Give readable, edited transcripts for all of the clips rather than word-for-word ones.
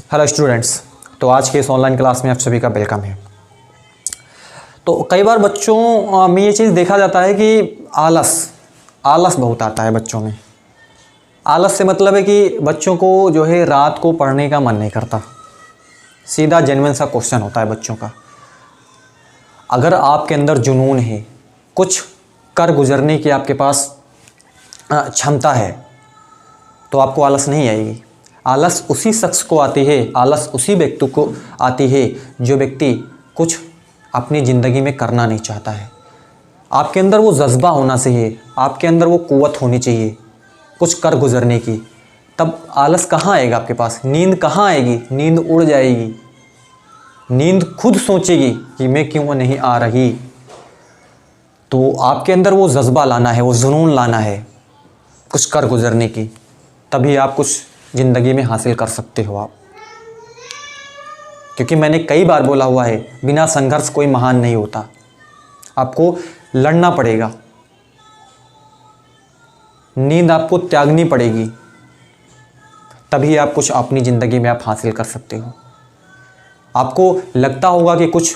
Hello students, तो आज के इस ऑनलाइन क्लास में आप सभी का वेलकम है। तो कई बार बच्चों में ये चीज़ देखा जाता है कि आलस बहुत आता है बच्चों में। आलस से मतलब है कि बच्चों को जो है रात को पढ़ने का मन नहीं करता। सीधा जेन्युइन सा क्वेश्चन होता है बच्चों का। अगर आपके अंदर जुनून है, कुछ कर गुजरने की आपके पास क्षमता है, तो आपको आलस नहीं आएगी। आलस उसी शख्स को आती है, आलस उसी व्यक्ति को आती है जो व्यक्ति कुछ अपनी ज़िंदगी में करना नहीं चाहता है। आपके अंदर वो जज्बा होना चाहिए, आपके अंदर वो कुव्वत होनी चाहिए कुछ कर गुजरने की। तब आलस कहाँ आएगा आपके पास? नींद कहाँ आएगी? नींद उड़ जाएगी। नींद खुद सोचेगी कि मैं क्यों नहीं आ रही। तो आपके अंदर वो जज्बा लाना है, वो जुनून लाना है कुछ कर गुजरने की, तभी आप कुछ ज़िंदगी में हासिल कर सकते हो आप। क्योंकि मैंने कई बार बोला हुआ है, बिना संघर्ष कोई महान नहीं होता। आपको लड़ना पड़ेगा, नींद आपको त्यागनी पड़ेगी, तभी आप कुछ अपनी ज़िंदगी में आप हासिल कर सकते हो। आपको लगता होगा कि कुछ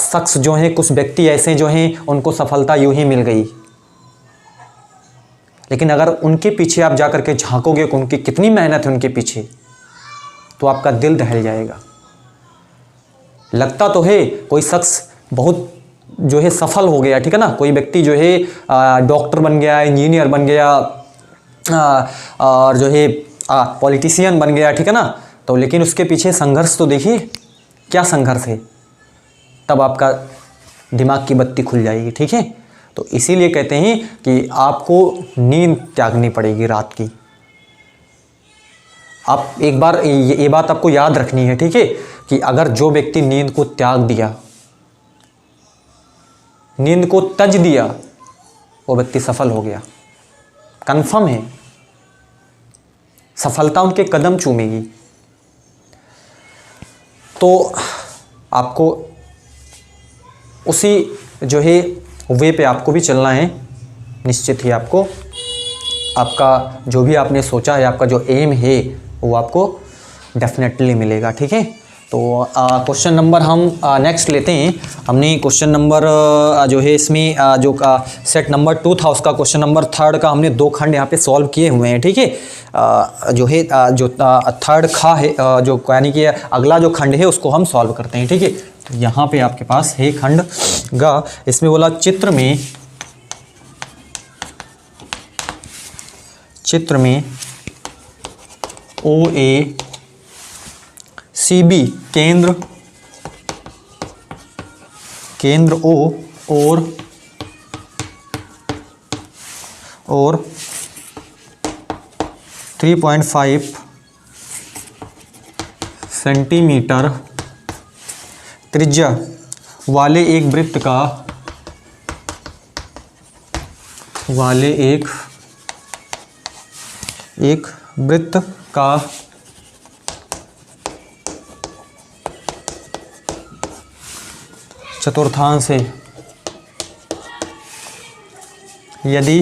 शख्स जो हैं, कुछ व्यक्ति ऐसे जो हैं उनको सफलता यूं ही मिल गई, लेकिन अगर उनके पीछे आप जा कर के झांकोगे कि उनकी कितनी मेहनत है उनके पीछे, तो आपका दिल दहल जाएगा। लगता तो है कोई शख्स बहुत जो है सफल हो गया, ठीक है ना, कोई व्यक्ति जो है डॉक्टर बन गया, इंजीनियर बन गया, और जो है पॉलिटिशियन बन गया, ठीक है ना, तो लेकिन उसके पीछे संघर्ष तो देखिए क्या संघर्ष है। तब आपका दिमाग की बत्ती खुल जाएगी, ठीक है। तो इसीलिए कहते हैं कि आपको नींद त्यागनी पड़ेगी रात की। आप एक बार ये बात आपको याद रखनी है, ठीक है, कि अगर जो व्यक्ति नींद को त्याग दिया, नींद को तज दिया, वो व्यक्ति सफल हो गया, कंफर्म है। सफलता उनके कदम चूमेगी। तो आपको उसी जो है वे पे आपको भी चलना है। निश्चित ही आपको आपका जो भी आपने सोचा है, आपका जो एम है, वो आपको डेफिनेटली मिलेगा, ठीक है। तो क्वेश्चन नंबर हम नेक्स्ट लेते हैं। हमने क्वेश्चन नंबर जो है इसमें जो सेट नंबर 2 था, उसका क्वेश्चन नंबर 3 का हमने 2 खंड यहाँ पे सॉल्व किए हुए हैं, ठीक है। जो है जो थर्ड खा है, जो यानी कि अगला जो खंड है उसको हम सॉल्व करते हैं, ठीक है। तो यहाँ पे आपके पास है खंड गा। इसमें बोला चित्र में OACB केंद्र O और 3.5 सेंटीमीटर त्रिज्या वाले एक वृत्त का चतुर्थांश है। यदि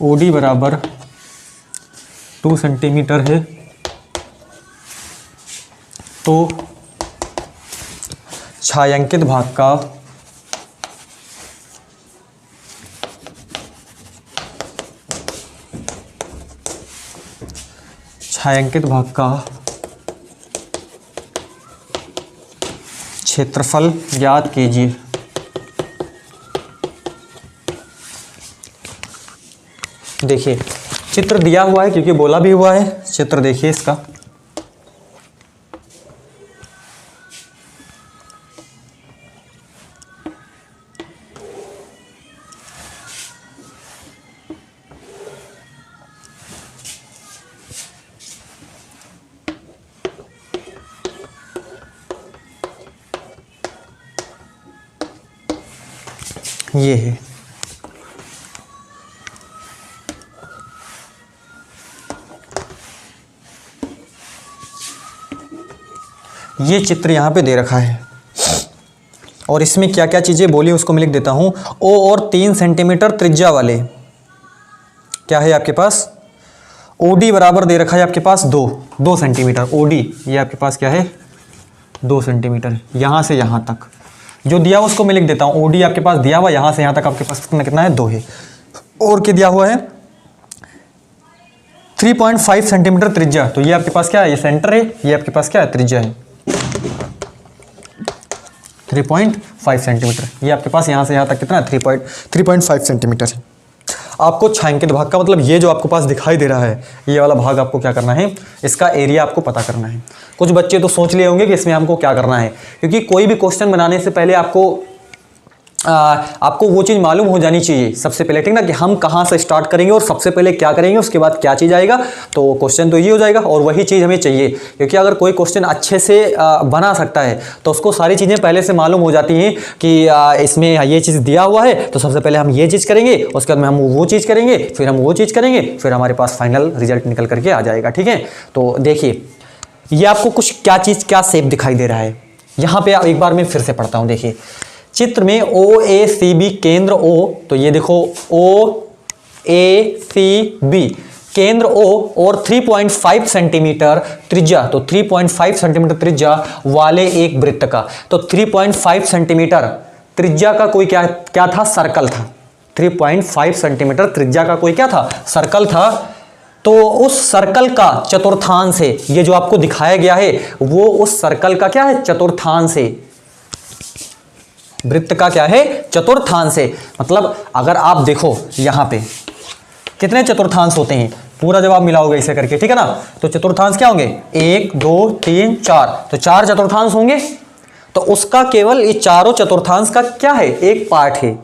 OD बराबर 2 सेंटीमीटर है, तो छायांकित भाग का क्षेत्रफल ज्ञात कीजिए। देखिए चित्र दिया हुआ है, क्योंकि बोला भी हुआ है। चित्र देखिए इसका, ये है। ये चित्र यहाँ पे दे रखा है और इसमें क्या क्या चीज़ें बोली उसको मैं लिख देता हूँ। ओ और 3 सेंटीमीटर त्रिज्या वाले क्या है आपके पास? OD बराबर दे रखा है आपके पास 2 सेंटीमीटर। OD ये आपके पास क्या है 2 सेंटीमीटर, यहाँ से यहाँ तक जो दिया हुआ उसको मैं लिख देता हूँ। OD आपके पास दिया हुआ यहाँ से यहाँ तक आपके पास कितना है 2 है। और क्या दिया हुआ है 3.5 सेंटीमीटर त्रिज्या। तो ये आपके पास क्या है, ये सेंटर है, ये आपके पास क्या है त्रिज्या है 3.5 सेंटीमीटर। ये आपके पास यहाँ से यहाँ तक कितना है 3.5 सेंटीमीटर है। आपको छायांकित भाग का मतलब ये जो आपको पास दिखाई दे रहा है ये वाला भाग आपको क्या करना है, इसका एरिया आपको पता करना है। कुछ बच्चे तो सोच लिए होंगे कि इसमें हमको क्या करना है, क्योंकि कोई भी क्वेश्चन बनाने से पहले आपको वो चीज़ मालूम हो जानी चाहिए सबसे पहले, ठीक ना, कि हम कहाँ से स्टार्ट करेंगे और सबसे पहले क्या करेंगे, उसके बाद क्या चीज़ आएगा। तो क्वेश्चन तो ये हो जाएगा और वही चीज़ हमें चाहिए, क्योंकि अगर कोई क्वेश्चन अच्छे से बना सकता है तो उसको सारी चीज़ें पहले से मालूम हो जाती हैं कि इसमें ये चीज़ दिया हुआ है तो सबसे पहले हम ये चीज़ करेंगे, उसके बाद में हम वो चीज़ करेंगे, फिर हम वो चीज़ करेंगे, फिर हमारे पास फाइनल रिजल्ट निकल करके आ जाएगा। ठीक है, तो देखिए ये आपको कुछ क्या शेप दिखाई दे रहा है। यहाँ पे एक बार मैं फिर से पढ़ता हूँ। देखिए चित्र में OACB केंद्र O, तो ये देखो OACB केंद्र O और 3.5 सेंटीमीटर त्रिज्या, तो 3.5 सेंटीमीटर त्रिज्या वाले एक वृत्त का, तो 3.5 सेंटीमीटर त्रिज्या का कोई क्या था, सर्कल था। 3.5 सेंटीमीटर त्रिज्या का कोई क्या था, सर्कल था। तो उस सर्कल का चतुर्थांश है, ये जो आपको दिखाया गया है वो उस सर्कल का क्या है, चतुर्थांश है। वृत्त का क्या है, चतुर्थांश है। मतलब अगर आप देखो यहाँ पे कितने चतुर्थांश होते हैं, पूरा जब आप मिलाओगे इसे करके, ठीक है ना, तो चतुर्थांश क्या होंगे 1 2 3 4, तो 4 चतुर्थांश होंगे। तो उसका केवल ये चारों चतुर्थांश का क्या है, एक पार्ट है।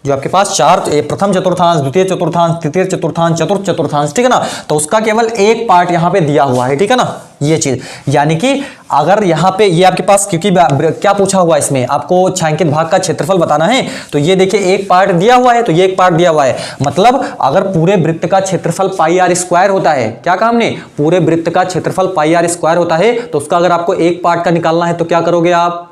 जो आपके पास प्रथम चतुर्थांश, द्वितीय चतुर्थांश, तृतीय चतुर्थांश, चतुर्थ चतुर्थांश, ठीक है ना, तो उसका केवल एक पार्ट यहाँ पे दिया हुआ है। ठीक है ना, ये चीज, यानी कि अगर यहाँ पे ये आपके पास, क्योंकि क्या पूछा हुआ है इसमें, आपको छायांकित भाग का क्षेत्रफल बताना है, तो ये देखिए एक पार्ट दिया हुआ है, तो ये एक पार्ट दिया हुआ है। मतलब अगर पूरे वृत्त का क्षेत्रफल πr² होता है, क्या कहा हमने, पूरे वृत्त का क्षेत्रफल πr² होता है, तो उसका अगर आपको एक पार्ट का निकालना है तो क्या करोगे आप,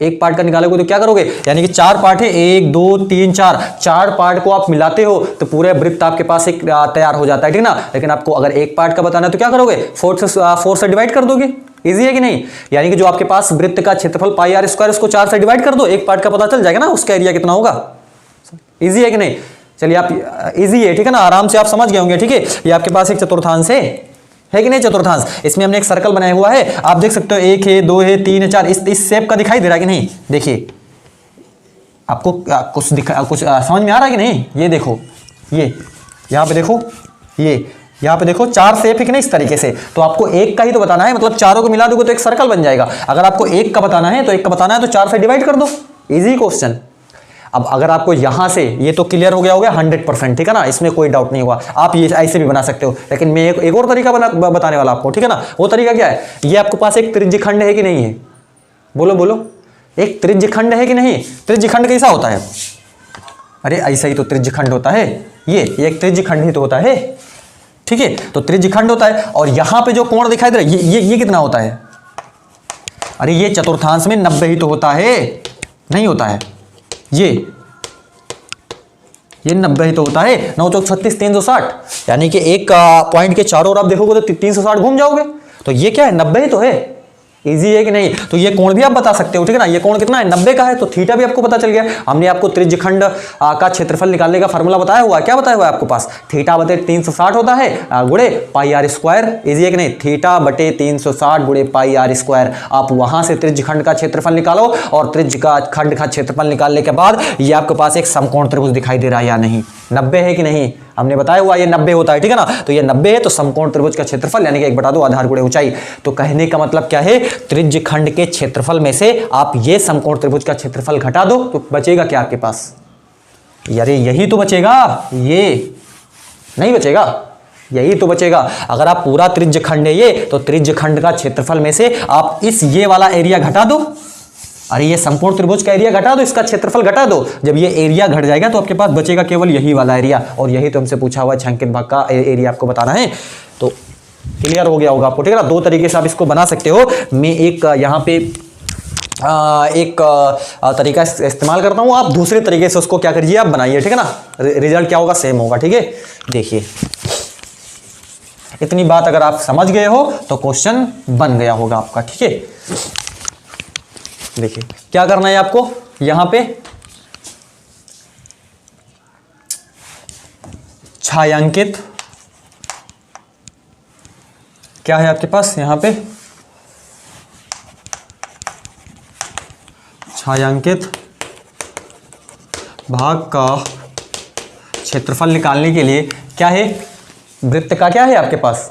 एक पार्ट का निकालोगे तो क्या करोगे, यानी कि 4 पार्ट है, 1 2 3 4 पार्ट को आप मिलाते हो तो पूरे वृत्त आपके पास एक तैयार हो जाता है, ठीक ना। लेकिन आपको अगर एक पार्ट का बताना है तो क्या करोगे, 4 से डिवाइड कर दोगे। इजी है कि नहीं, यानी कि जो आपके पास वृत्त का क्षेत्रफल πr², उसको 4 से डिवाइड कर दो, एक पार्ट का पता चल जाएगा ना, उसका एरिया कितना होगा। इजी है कि नहीं, चलिए आप इजी है, ठीक है ना, आराम से आप समझ गए होंगे। ठीक है, ये आपके पास एक चतुर्थांश है कि नहीं, चतुर्थांश, इसमें हमने एक सर्कल बनाया हुआ है, आप देख सकते हो 1 है 2 है 3 है 4, इस शेप का दिखाई दे रहा है कि नहीं। देखिए आपको कुछ समझ में आ रहा है कि नहीं, ये देखो, ये यहाँ पे देखो, ये यहाँ पे देखो 4 शेप है कि नहीं, इस तरीके से। तो आपको एक का ही तो बताना है, मतलब चारों को मिला दोगे तो एक सर्कल बन जाएगा। अगर आपको एक का बताना है तो 4 से डिवाइड कर दो, इजी क्वेश्चन। अब अगर आपको यहां से, ये तो क्लियर हो गया होगा 100%, ठीक है ना, इसमें कोई डाउट नहीं होगा। आप ये ऐसे भी बना सकते हो, लेकिन मैं एक और तरीका बताने वाला आपको, ठीक है ना। वो तरीका क्या है, ये आपके पास एक त्रिज्यखंड है कि नहीं है, बोलो बोलो, एक त्रिज्यखंड है कि नहीं। त्रिज्यखंड कैसा होता है, अरे ऐसा ही तो त्रिज्यखंड होता है, ये एक त्रिज्यखंड ही तो होता है, ठीक है। तो त्रिज्यखंड होता है, और यहां पे जो कोण दिखाई दे रहा है ये कितना होता है, अरे ये चतुर्थांश में 90 ही तो होता है, नहीं होता है, ये 90 ही तो होता है। 9 चौक 36 360, यानी कि एक पॉइंट के चारों ओर आप देखोगे तो 360 घूम जाओगे। तो ये क्या है, 90 ही तो है। इजी है कि नहीं। तो ये कोण भी आप बता सकते हो, ठीक है ना। ये कोण कितना है, 90 का है, तो थीटा भी आपको पता चल गया। हमने आपको त्रिज्यखंड का क्षेत्रफल निकालने का फॉर्मूला बताया हुआ है। क्या बताया हुआ है आपको पास, थीटा बटे 360 होता है गुणे πr²। इजी है कि नहीं, थीटा बटे 360 गुणे πr²। आप वहां से त्रिज्यखंड का क्षेत्रफल निकालो, और त्रिज्यखंड का क्षेत्रफल निकालने के बाद ये आपके पास एक समकोण त्रिभुज दिखाई दे रहा है या नहीं, 90 है कि नहीं, हमने बताया हुआ ये 90 होता है, ठीक है ना। तो ये 90 है, तो समकोण त्रिभुज का क्षेत्रफल यानी कि 1/2 आधार गुणे ऊंचाई। तो कहने का मतलब क्या है, त्रिज्यखंड के क्षेत्रफल में से आप ये समकोण त्रिभुज का क्षेत्रफल घटा दो तो बचेगा क्या आपके पास, यारे यही तो बचेगा, ये नहीं बचेगा, यही तो बचेगा। अगर आप पूरा त्रिज्यखंड है ये, तो त्रिज्यखंड का क्षेत्रफल में से आप ये वाला एरिया घटा दो, अरे ये समकोण त्रिभुज का एरिया घटा दो, इसका क्षेत्रफल घटा दो। जब ये एरिया घट जाएगा तो आपके पास बचेगा केवल यही वाला एरिया, और यही तो हमसे पूछा हुआ छायांकित भाग का एरिया आपको बताना है। तो क्लियर हो गया होगा आपको, ठीक है ना। 2 तरीके से आप इसको बना सकते हो। मैं एक यहाँ पे एक तरीका इस्तेमाल करता हूँ, आप दूसरे तरीके से उसको क्या करिए, आप बनाइए, ठीक है ना। रिजल्ट क्या होगा, सेम होगा, ठीक है। देखिए इतनी बात अगर आप समझ गए हो तो क्वेश्चन बन गया होगा आपका। ठीक है, देखिए क्या करना है आपको, यहां पे छायांकित क्या है आपके पास, यहां पे छायांकित भाग का क्षेत्रफल निकालने के लिए क्या है, वृत्त का क्या है आपके पास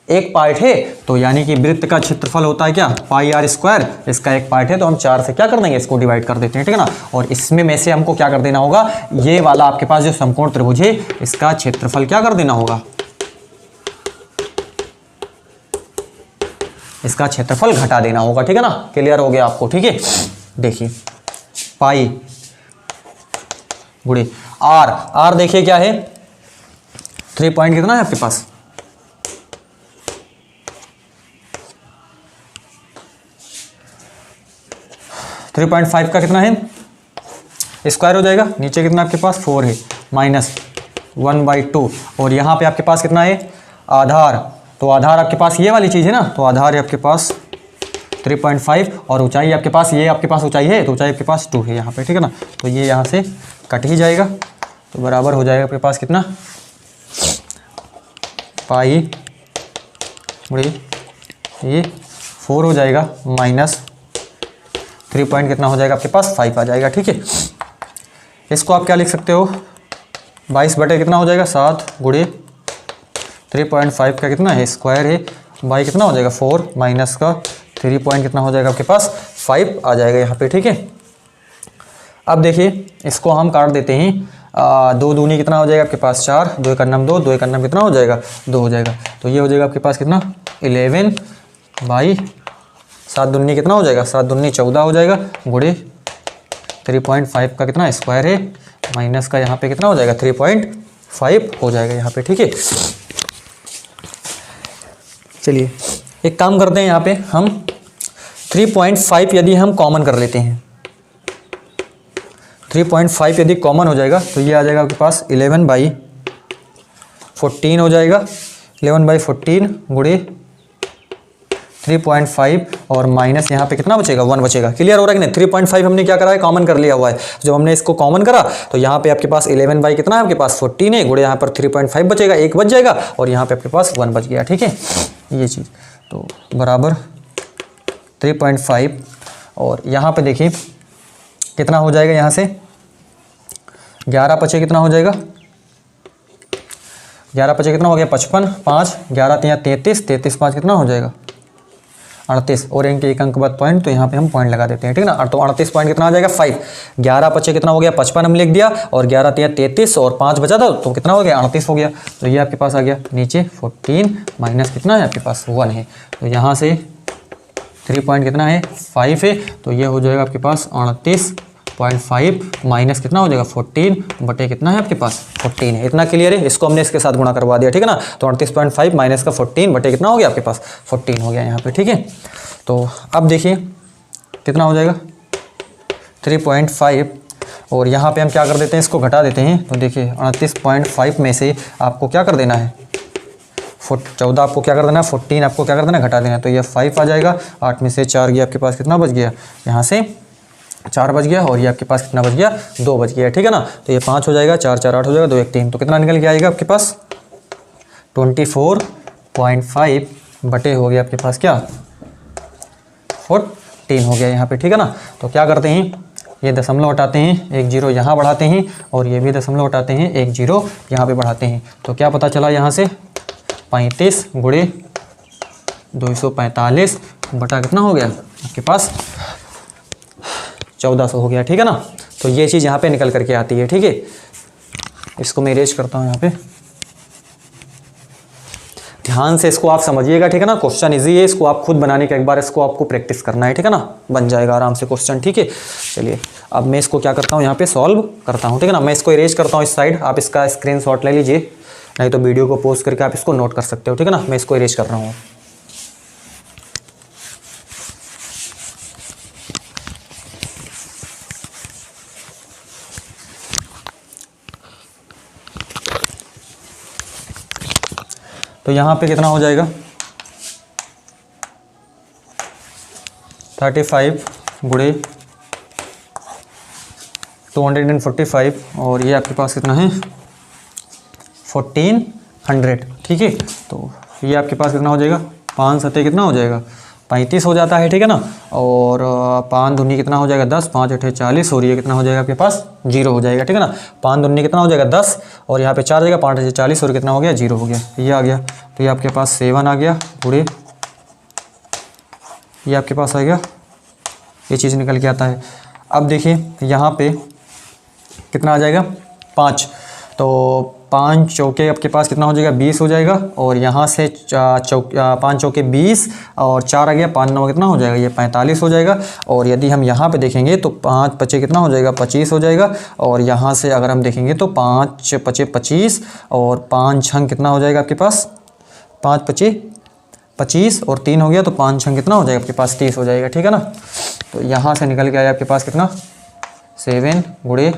एक पार्ट है, तो यानी कि वृत्त का क्षेत्रफल होता है क्या पाई आर स्क्वायर, इसका एक पार्ट है तो हम 4 से क्या कर देंगे इसको डिवाइड कर देते हैं। ठीक है ना, और इसमें में से हमको क्या कर देना होगा, ये वाला आपके पास जो समकोण त्रिभुज है इसका क्षेत्रफल क्या कर देना होगा, इसका क्षेत्रफल घटा देना होगा। ठीक है ना, क्लियर हो गया आपको। ठीक है, देखिए पाई गुणे आर, आर देखिए क्या है 3 पॉइंट कितना है आपके पास 3.5 का कितना है स्क्वायर हो जाएगा, नीचे कितना आपके पास 4 है माइनस 1/2, और यहाँ पे आपके पास कितना है आधार, तो आधार आपके पास ये वाली चीज़ है ना, तो आधार है आपके पास 3.5 और ऊंचाई आपके पास ये आपके पास ऊंचाई है तो ऊंचाई आपके पास 2 है यहाँ पे। ठीक है ना, तो ये यहाँ से कट ही जाएगा तो बराबर हो जाएगा आपके पास कितना पाई बड़ी ये 4 हो जाएगा माइनस 3 पॉइंट कितना हो जाएगा आपके पास 5 आ जाएगा। ठीक है, इसको आप क्या लिख सकते हो 22 बटे कितना हो जाएगा 7 गुणे 3.5 का कितना है स्क्वायर है बाई कितना हो जाएगा 4 माइनस का 3 पॉइंट कितना हो जाएगा आपके पास 5 आ जाएगा यहाँ पे। ठीक है, अब देखिए इसको हम काट देते हैं, 2 दूनी कितना हो जाएगा आपके पास 4, 2 एक अन्नम 2, 2 एक अन्नम कितना हो जाएगा 2 हो जाएगा, तो ये हो जाएगा आपके पास कितना 11 बाई 7 दूनी कितना हो जाएगा 7 दूनी 14 हो जाएगा गुणे 3.5 का कितना स्क्वायर है माइनस का यहाँ पे कितना हो जाएगा 3.5 हो जाएगा यहाँ पे। ठीक है, चलिए एक काम करते हैं, यहाँ पे हम 3.5 यदि हम कॉमन कर लेते हैं, 3.5 यदि कॉमन हो जाएगा तो ये आ जाएगा आपके पास 11/14 हो जाएगा, 11/14 गुणे 3.5 और माइनस यहाँ पे कितना बचेगा 1 बचेगा। क्लियर हो रहा है कि नहीं, 3.5 हमने क्या करा है कॉमन कर लिया हुआ है, जब हमने इसको कॉमन करा तो यहाँ पे आपके पास 11 बाई कितना है आपके पास 14 है गुणे यहाँ पर 3.5 बचेगा 1 बच जाएगा और यहाँ पे आपके पास 1 बच गया। ठीक है, ये चीज़ तो बराबर 3.5 और यहाँ पे देखिए कितना हो जाएगा, यहाँ से 11 पचे कितना हो जाएगा 11 पचे कितना हो गया 55, 5 11 3 33, 33 5 कितना हो जाएगा 38 और इनके एक अंक बाद पॉइंट, तो यहाँ पे हम पॉइंट लगा देते हैं। ठीक है ना, तो 38 पॉइंट कितना आ जाएगा 5, 11 पचे कितना हो गया 55 हम लिख दिया और 11 3 33 और 5 बचा था तो कितना हो गया 38 हो गया, तो ये आपके पास आ गया नीचे 14 माइनस कितना है आपके पास 1 है, तो यहाँ से 3 पॉइंट कितना है 5 है, तो ये हो जाएगा आपके पास 38.5 माइनस कितना हो जाएगा 14 बटे कितना है आपके पास 14 है। इतना क्लियर है, इसको हमने इसके साथ गुणा करवा दिया। ठीक है ना, तो 38.5 माइनस का 14 बटे कितना हो गया आपके पास 14 हो गया यहाँ पे। ठीक है, तो अब देखिए कितना हो जाएगा 3.5 और यहाँ पे हम क्या कर देते हैं इसको घटा देते हैं, तो देखिए 38.5 में से आपको क्या कर देना है 14 आपको क्या कर देना है 14 आपको क्या कर देना घटा देना है, तो ये 5 आ जाएगा, 8 में से 4 गया आपके पास कितना बच गया, यहाँ से 4 बच गया और ये आपके पास कितना बच गया 2 बच गया। ठीक है ना, तो ये 5 हो जाएगा, 4 4 8 हो जाएगा, 2 1 3, तो कितना निकल के आएगा आपके पास 24.5 बटे हो गया आपके पास क्या 14 हो गया यहाँ पे। ठीक है ना, तो क्या करते हैं ये दशमलव हटाते हैं, 1 0 यहाँ बढ़ाते हैं और ये भी दशमलव हटाते हैं, 1 0 यहाँ पे बढ़ाते हैं, तो क्या पता चला यहाँ से 35 गुणे 245 बटा कितना हो गया आपके पास 1400 हो गया। ठीक है ना, तो ये चीज़ यहाँ पे निकल करके आती है। ठीक है, इसको मैं इरेज करता हूँ यहाँ पे, ध्यान से इसको आप समझिएगा। ठीक है ना, क्वेश्चन इजी है, इसको आप खुद बनाने के एक बार इसको आपको प्रैक्टिस करना है। ठीक है ना, बन जाएगा आराम से क्वेश्चन। ठीक है, चलिए अब मैं इसको क्या करता हूँ यहाँ पे सॉल्व करता हूँ। ठीक है ना, मैं इसको इरेज करता हूँ इस साइड, आप इसका स्क्रीनशॉट ले लीजिए, नहीं तो वीडियो को पॉज करके आप इसको नोट कर सकते हो। ठीक है ना, मैं इसको इरेज कर रहा हूँ। तो यहाँ पे कितना हो जाएगा 35 गुणे 245 और ये आपके पास कितना है 1400, ठीक है। तो ये आपके पास कितना हो जाएगा 5 सत्ते कितना हो जाएगा 35 हो जाता है, ठीक है ना। और 5 दूनी कितना हो जाएगा 10, 5 अठे 40 और ये कितना हो जाएगा आपके पास 0 हो जाएगा, ठीक है ना। 5 दूनी कितना हो जाएगा 10 और यहाँ पे 4 जाएगा, 5 अठे 40 और कितना हो गया 0 हो गया, ये आ गया। तो ये आपके पास 7 आ गया गुणे ये आपके पास आ गया, ये चीज़ निकल के आता है। अब देखिए यहाँ पे कितना आ जाएगा 5, तो 5 चौके आपके पास कितना हो जाएगा 20 हो जाएगा और यहाँ से 5 चौके 20 और 4 आ गया, 5 9 कितना हो जाएगा ये 45 हो जाएगा। और यदि हम यहाँ पे देखेंगे तो 5 पचे कितना हो जाएगा 25 हो जाएगा और यहाँ से अगर हम देखेंगे तो 5 पचे 25 और 5 छंग कितना हो जाएगा आपके पास 5 पचे 25 और 3 हो गया, तो 5 छंग कितना हो जाएगा आपके पास 30 हो जाएगा, ठीक है ना। तो यहाँ से निकल के आया आपके पास कितना 7 गुणे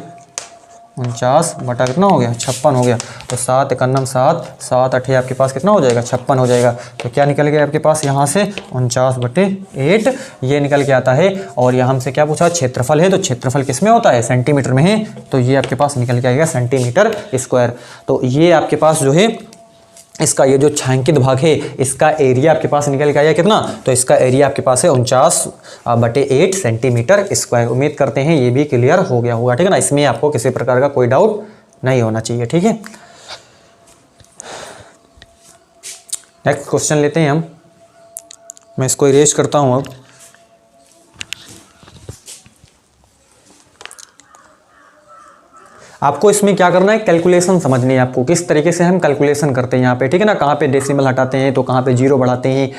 49 बटा कितना हो गया 56 हो गया। तो 7 एकन्नम 7, 7 अठे आपके पास कितना हो जाएगा 56 हो जाएगा। तो क्या निकल गया आपके पास यहाँ से 49/8 ये निकल के आता है। और यहाँ हमसे क्या पूछा क्षेत्रफल है, तो क्षेत्रफल किस में होता है सेंटीमीटर में है, तो ये आपके पास निकल के आएगा सेंटीमीटर स्क्वायर। तो ये आपके पास जो है इसका ये जो छायांकित भाग है इसका एरिया आपके पास निकल के आया कितना, तो इसका एरिया आपके पास है 49/8 सेंटीमीटर स्क्वायर। उम्मीद करते हैं ये भी क्लियर हो गया होगा, ठीक है ना। इसमें आपको किसी प्रकार का कोई डाउट नहीं होना चाहिए, ठीक है। नेक्स्ट क्वेश्चन लेते हैं हम, मैं इसको इरेज करता हूं अब। आपको इसमें क्या करना है कैलकुलेशन समझनी है, आपको किस तरीके से हम कैलकुलेशन करते हैं यहाँ पे, ठीक है ना। कहाँ पे डेसिमल हटाते हैं तो कहाँ पे जीरो बढ़ाते हैं,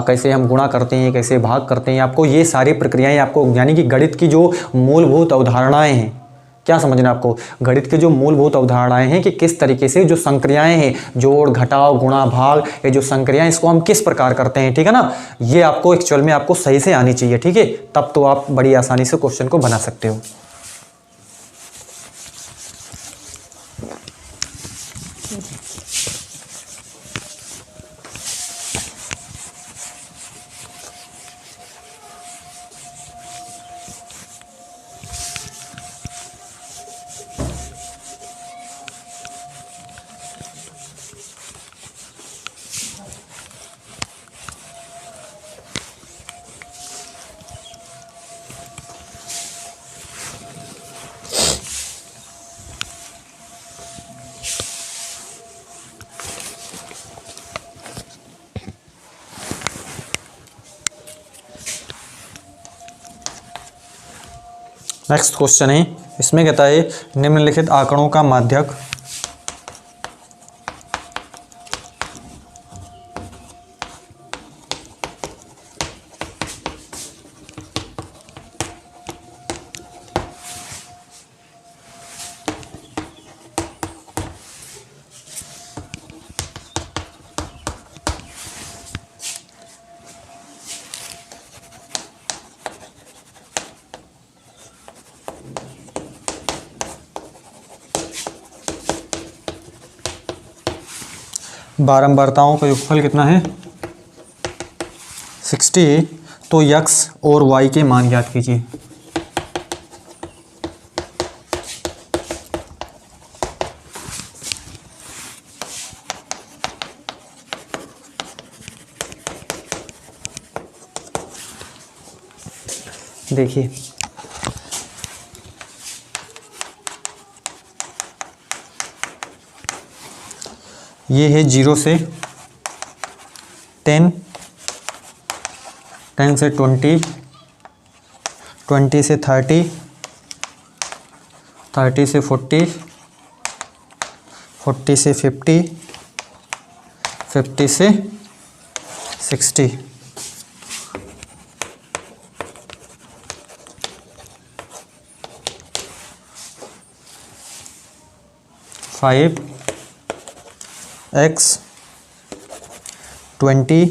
कैसे हम गुणा करते हैं, कैसे भाग करते हैं, आपको ये सारी प्रक्रियाएं आपको यानी कि गणित की जो मूलभूत अवधारणाएं हैं क्या समझना आपको, गणित की जो मूलभूत अवधारणाएं हैं कि किस तरीके से जो संक्रियाएं हैं जोड़ घटाव गुणा भाग ये जो संक्रियाएं इसको हम किस प्रकार करते हैं, ठीक है ना। ये आपको एक्चुअल में आपको सही से आनी चाहिए, ठीक है, तब तो आप बड़ी आसानी से क्वेश्चन को बना सकते हो। नेक्स्ट क्वेश्चन है, इसमें कहता है निम्नलिखित आंकड़ों का माध्यक बारंबारताओं का योगफल कितना है 60। तो x और y के मान ज्ञात कीजिए। देखिए ये है 0 से 10, 10 से 20, 20 से 30, 30 से 40, 40 से 50, 50 से 60। 5 x 20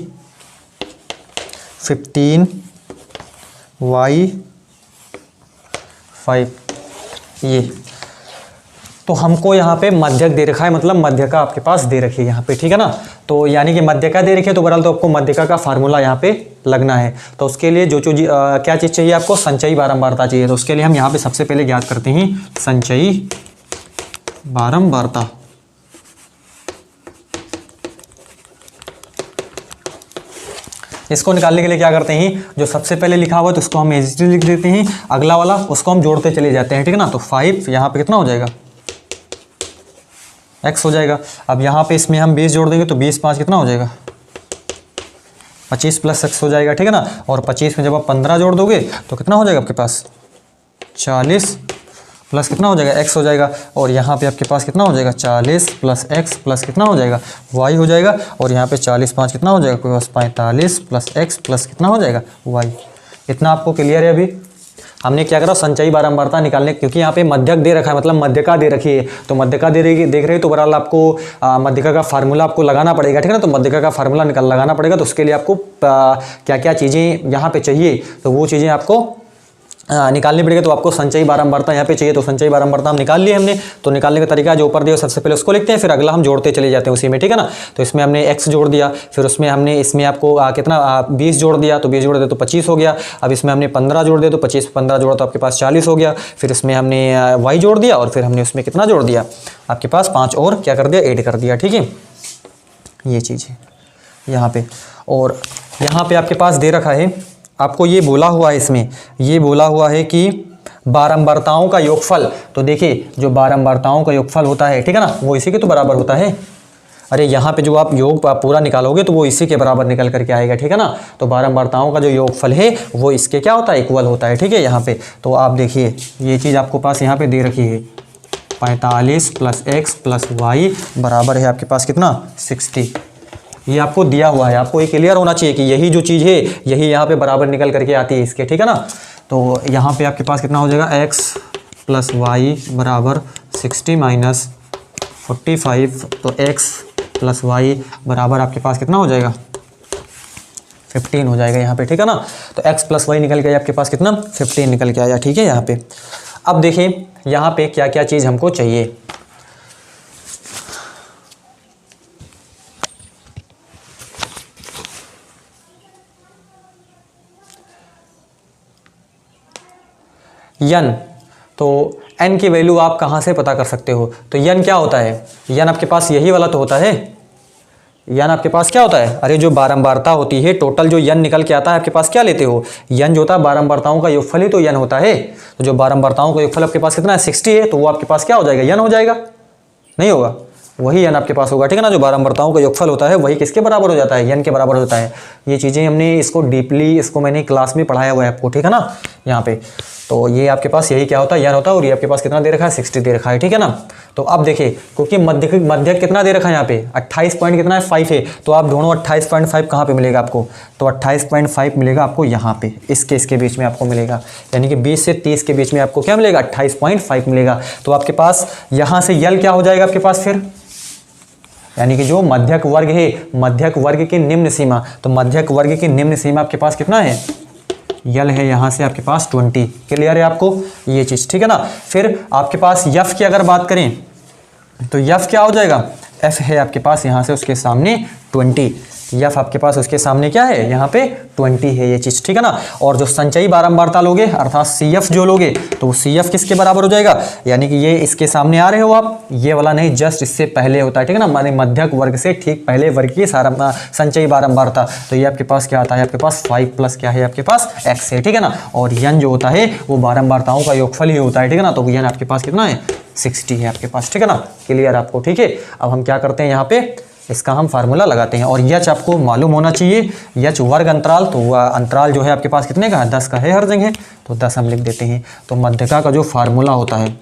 15 y 5 ये तो हमको यहाँ पे मध्यक दे रखा है, मतलब मध्यका आपके पास दे रखी है यहाँ पे, ठीक है ना। तो यानी कि मध्यका दे रखी है तो बहरहाल तो आपको मध्यका का फार्मूला यहाँ पे लगना है। तो उसके लिए जो क्या चीज़ चाहिए आपको, संचयी बारंबारता चाहिए। तो उसके लिए हम यहाँ पे सबसे पहले ज्ञात करते हैं संचयी बारंबारता। इसको निकालने के लिए क्या करते हैं, जो सबसे पहले लिखा हुआ है तो उसको हम एजिटिव लिख देते हैं, अगला वाला उसको हम जोड़ते चले जाते हैं, ठीक है ना। तो 5 यहाँ पे कितना हो जाएगा, x हो जाएगा। अब यहाँ पे इसमें हम 20 जोड़ देंगे तो 20 5 कितना हो जाएगा, 25 प्लस x हो जाएगा, ठीक है ना। और 25 में जब आप 15 जोड़ दोगे तो कितना हो जाएगा आपके पास, 40 प्लस कितना हो जाएगा, x हो जाएगा। और यहाँ पे आपके पास कितना हो जाएगा, 40 प्लस x प्लस कितना हो जाएगा, y हो जाएगा। और यहाँ पे 40 5 कितना हो जाएगा, आपके पास 45 प्लस x प्लस कितना हो जाएगा, y। इतना आपको क्लियर है। अभी हमने क्या करा, संचयी बारंबारता निकालने, क्योंकि यहाँ पे मध्यक दे रखा है, मतलब मध्यका दे रखी है। तो मध्यका दे रही देख रहे हो तो बहरहाल आपको मध्यका का फार्मूला आपको लगाना पड़ेगा, ठीक है ना। तो मध्यका का फार्मूला लगाना पड़ेगा। तो उसके लिए आपको क्या क्या चीज़ें यहाँ पे चाहिए, तो वो चीज़ें आपको निकालनी पड़ेगा। तो आपको संचयी बारंबारता यहाँ पे चाहिए, तो संचयी बारंबारता हम निकाल लिए हमने। तो निकालने का तरीका जो ऊपर दिया सबसे पहले उसको लिखते हैं, फिर अगला हम जोड़ते चले जाते हैं उसी में, ठीक है ना। तो इसमें हमने x जोड़ दिया, फिर उसमें हमने इसमें आपको कितना 20 जोड़ दिया, तो 20 जोड़ दिया तो 25 हो गया। अब इसमें हमने 15 जोड़ दिया तो 25 15 जोड़ा तो आपके पास 40 हो गया। फिर इसमें हमने y जोड़ दिया और फिर हमने उसमें कितना जोड़ दिया, आपके पास 5 और क्या कर दिया, ऐड कर दिया, ठीक है। ये चीज़ है यहाँ पे। और यहाँ पे आपके पास दे रखा है, आपको ये बोला हुआ है, इसमें ये बोला हुआ है कि बारंबारताओं का योगफल। तो देखिए जो बारंबारताओं का योगफल होता है, ठीक है ना, वो इसी के तो बराबर होता है। अरे यहाँ पे जो आप योग पूरा निकालोगे तो वो इसी के बराबर निकल करके आएगा, ठीक है ना। तो बारंबारताओं का जो योगफल है वो इसके क्या होता है, इक्वल होता है, ठीक है। यहाँ पे तो आप देखिए ये चीज़ आपको पास यहाँ पे दे रखी है, 45 प्लस x प्लस y बराबर है आपके पास कितना, 60। ये आपको दिया हुआ है, आपको ये क्लियर होना चाहिए कि यही जो चीज़ है यही यहाँ पे बराबर निकल करके आती है इसके, ठीक है ना। तो यहाँ पे आपके पास कितना हो जाएगा, x प्लस वाई बराबर 60 माइनस 45। तो x प्लस वाई बराबर आपके पास कितना हो जाएगा, 15 हो जाएगा यहाँ पे, ठीक है ना। तो x प्लस वाई निकल के आया आपके पास कितना, 15 निकल के आया, ठीक है यहाँ पे। अब देखिए यहाँ पे क्या क्या चीज़ हमको चाहिए। यन, तो n की वैल्यू आप कहाँ से पता कर सकते हो, तो यन क्या होता है, यन आपके पास यही वाला तो होता है। यन आपके पास क्या होता है, अरे जो बारंबारता होती है टोटल जो यन निकल के आता है आपके पास क्या लेते हो, यन जो होता है बारंबारताओं का योगफल ही तो यन होता है। तो जो बारंबारताओं का योगफल आपके पास कितना है, 60 है, तो वो आपके पास क्या हो जाएगा, यन हो जाएगा, नहीं होगा, वही यन आपके पास होगा, ठीक है ना। जो बारंबारताओं का योगफल होता है वही किसके बराबर हो जाता है, यन के बराबर होता है। ये चीज़ें हमने इसको डीपली इसको मैंने क्लास में पढ़ाया हुआ है आपको, ठीक है ना। यहाँ पे तो ये आपके पास यही क्या होता है, यन होता है। और ये आपके पास कितना दे रखा है, 60 दे रखा है, ठीक है ना। तो अब देखिए क्योंकि मध्यक कितना दे रखा है यहाँ पे 28 पॉइंट कितना है 5 है, तो आप ढूंढो 28.5 कहाँ पे मिलेगा आपको, तो 28.5 मिलेगा आपको यहाँ पे इसके बीच में आपको मिलेगा, यानी कि 20 से 30 के बीच में आपको क्या मिलेगा, 28.5 मिलेगा। तो आपके पास यहाँ से यल क्या हो जाएगा आपके पास फिर, यानी कि जो मध्यक वर्ग है, मध्यक वर्ग की निम्न सीमा, तो मध्यक वर्ग की निम्न सीमा आपके पास कितना है, यल है यहाँ से आपके पास 20। क्लियर है आपको ये चीज़, ठीक है ना। फिर आपके पास यफ की अगर बात करें तो यफ क्या हो जाएगा, एफ है आपके पास यहाँ से उसके सामने 20, यफ आपके पास उसके सामने क्या है, यहाँ पे 20 है ये चीज़, ठीक है ना। और जो संचयी बारंबारता लोगे अर्थात सी एफ जो लोगे तो सी एफ किसके बराबर हो जाएगा, यानी कि ये इसके सामने आ रहे हो आप, ये वाला नहीं जस्ट इससे पहले होता है, ठीक है ना, माने मध्यक वर्ग से ठीक पहले वर्ग की संचयी बारंबारता। तो ये आपके पास क्या आता है, आपके पास 5 प्लस क्या है आपके पास x है, ठीक है ना। और यन जो होता है वो बारंबारताओं का योगफल ही होता है, ठीक है ना। तो यन आपके पास कितना है, 60 है आपके पास, ठीक है ना। क्लियर आपको, ठीक है। अब हम क्या करते हैं यहाँ पे, इसका हम फार्मूला लगाते हैं। और यच आपको मालूम होना चाहिए, यच वर्ग अंतराल, तो वह अंतराल जो है आपके पास कितने का है, 10 का है हर जगह, तो 10 हम लिख देते हैं। तो मध्यका का जो फार्मूला होता है,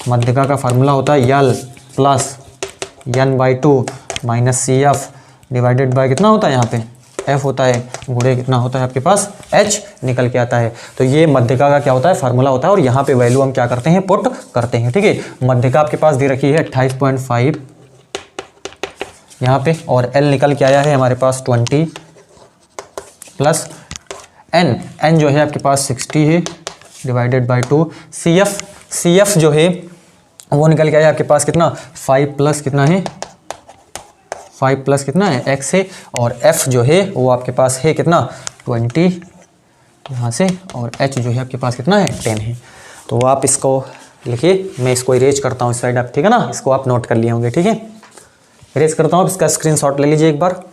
मध्यका का फार्मूला होता है L plus n/2 minus C F divided by कितना होता है यहाँ पे f होता है, गुणे कितना होता है आपके पास h निकल के आता है। तो ये मध्यका का क्या होता है, फार्मूला होता है। और यहाँ पे वैल्यू हम क्या करते हैं, पुट करते हैं, ठीक है। मध्यका आपके पास दे रखी है 28.5 यहाँ पे, और L निकल के आया है हमारे पास 20 प्लस n जो है आपके पास 60 है डिवाइडेड बाय 2। सी CF जो है वो निकल के आया आपके पास कितना 5 प्लस कितना है 5 प्लस कितना है x है, और f जो है वो आपके पास है कितना 20 यहाँ से, और h जो है आपके पास कितना है 10 है। तो आप इसको लिखिए, मैं इसको इरेज करता हूँ इस साइड आप, ठीक है ना, इसको आप नोट कर लिए होंगे, ठीक है। इरेज करता हूँ, इसका स्क्रीनशॉट ले लीजिए एक बार।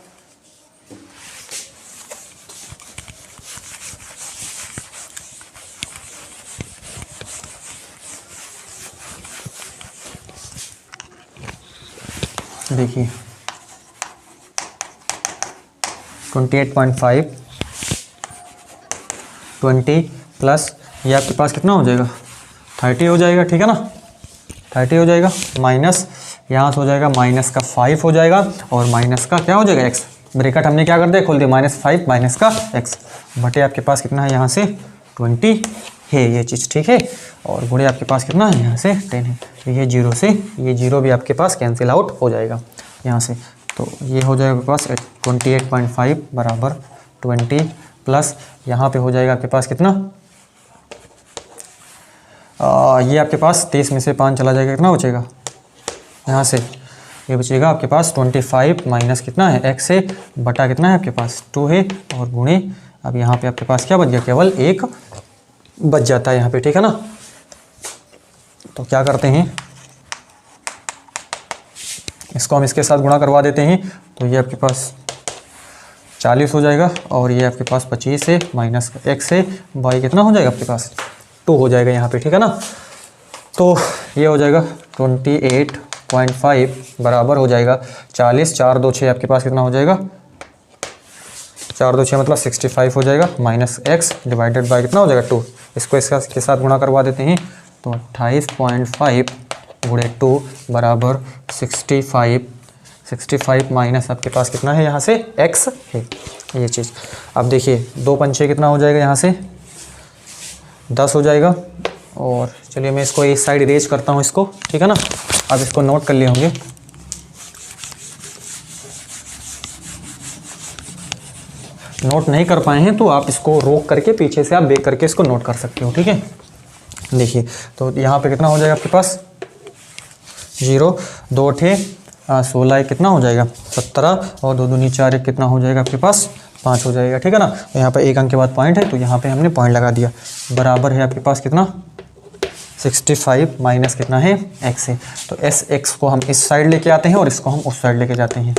देखिए 28.5 20 प्लस ये आपके पास कितना हो जाएगा 30 हो जाएगा, ठीक है ना, 30 हो जाएगा, माइनस यहाँ से हो जाएगा माइनस का 5 हो जाएगा, और माइनस का क्या हो जाएगा x, ब्रैकेट हमने क्या कर दिया खोल दिया, -5 माइनस का x बटे आपके पास कितना है यहाँ से 20 है ये चीज़, ठीक है, और गुणे आपके पास कितना है यहाँ से 10 है। तो ये 0 से ये 0 भी आपके पास कैंसिल आउट हो जाएगा यहाँ से। तो ये हो जाएगा आपके पास 28.5 बराबर 20 प्लस यहाँ पे हो जाएगा आपके पास कितना, ये आपके पास 30 में से 5 चला जाएगा, कितना बचेगा यहाँ से, ये बचेगा आपके पास 25 माइनस कितना है x है बटा कितना है आपके पास 2 है, और गुणे अब यहाँ पे आपके पास क्या बच गया, केवल 1 बच जाता है यहाँ पे, ठीक है ना। तो क्या करते हैं, इसको हम इसके साथ गुणा करवा देते हैं, तो ये आपके पास 40 हो जाएगा, और ये आपके पास 25 है माइनस x है, y कितना हो जाएगा आपके पास 2 हो जाएगा यहाँ पे, ठीक है ना। तो ये हो जाएगा 28.5 बराबर हो जाएगा 40, 4 2 6 आपके पास कितना हो जाएगा, 4 2 6 मतलब 65 हो जाएगा, माइनस x डिवाइडेड बाय कितना हो जाएगा 2, इसको इसके साथ गुणा करवा देते हैं, तो 28.5 गुणे 2 बराबर 65 माइनस आपके पास कितना है यहाँ से x है ये चीज़। अब देखिए 2 पंचे कितना हो जाएगा यहाँ से 10 हो जाएगा, और चलिए मैं इसको इस साइड इरेज करता हूँ इसको, ठीक है ना। अब इसको नोट कर लिए होंगे, नोट नहीं कर पाए हैं तो आप इसको रोक करके पीछे से आप बेक करके इसको नोट कर सकते हो, ठीक है। देखिए तो यहाँ पे कितना हो जाएगा आपके पास 0 2 थे 16 कितना हो जाएगा 17, और 2 दूनी 4 1 कितना हो जाएगा आपके पास 5 हो जाएगा, ठीक है ना। तो यहाँ पे 1 अंक के बाद पॉइंट है, तो यहाँ पे हमने पॉइंट लगा दिया, बराबर है आपके पास कितना 65 माइनस कितना है x है। तो x को हम इस साइड लेके आते हैं और इसको हम उस साइड लेके जाते हैं,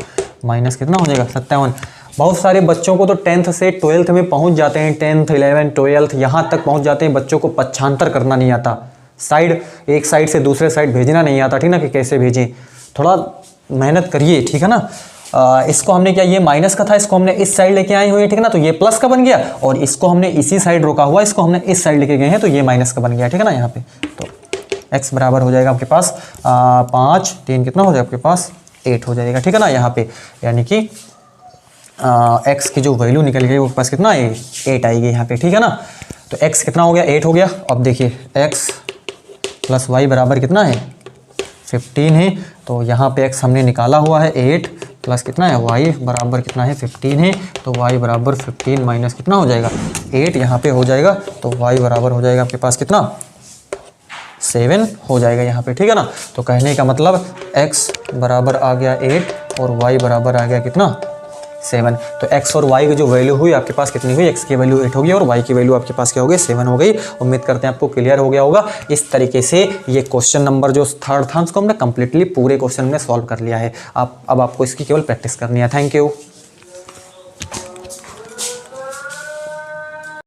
माइनस कितना हो जाएगा 57। बहुत सारे बच्चों को तो 10th से 12th में पहुंच जाते हैं, 10th 11th 12th यहाँ तक पहुंच जाते हैं, बच्चों को पक्षांतर करना नहीं आता, साइड एक साइड से दूसरे साइड भेजना नहीं आता, ठीक ना, कि कैसे भेजें, थोड़ा मेहनत करिए, ठीक है ना। इसको हमने क्या, ये माइनस का था, इसको हमने इस साइड लेके आए हुए हैं, ठीक है ना, तो ये प्लस का बन गया, और इसको हमने इसी साइड रोका हुआ, इसको हमने इस साइड लेके गए हैं, तो ये माइनस का बन गया, ठीक है ना यहाँ पे। तो x बराबर हो जाएगा आपके पास 5 3 कितना हो जाएगा आपके पास 8 हो जाएगा, ठीक है ना यहाँ पे, यानी कि x की जो वैल्यू निकल गई वो पास कितना है 8 आएगी यहाँ पे, ठीक है ना। तो x कितना हो गया 8 हो गया। अब देखिए x प्लस वाई बराबर कितना है 15 है, तो यहाँ पे x हमने निकाला हुआ है 8 प्लस कितना है y बराबर कितना है 15 है, तो y बराबर 15 माइनस कितना हो जाएगा 8 यहाँ पे हो जाएगा, तो y बराबर हो जाएगा आपके पास कितना 7 हो जाएगा यहाँ पे, ठीक है ना। तो कहने का मतलब x बराबर आ गया 8 और y बराबर आ गया कितना 7। तो x और y की जो वैल्यू हुई आपके पास कितनी हुई, x की वैल्यू 8 होगी और y की वैल्यू आपके पास क्या हो गई 7 हो गई। उम्मीद करते हैं आपको क्लियर हो गया होगा। इस तरीके से ये क्वेश्चन नंबर जो थर्ड था उसको हमने कम्प्लीटली पूरे क्वेश्चन में सॉल्व कर लिया है। अब आपको इसकी केवल प्रैक्टिस करनी है। Thank you.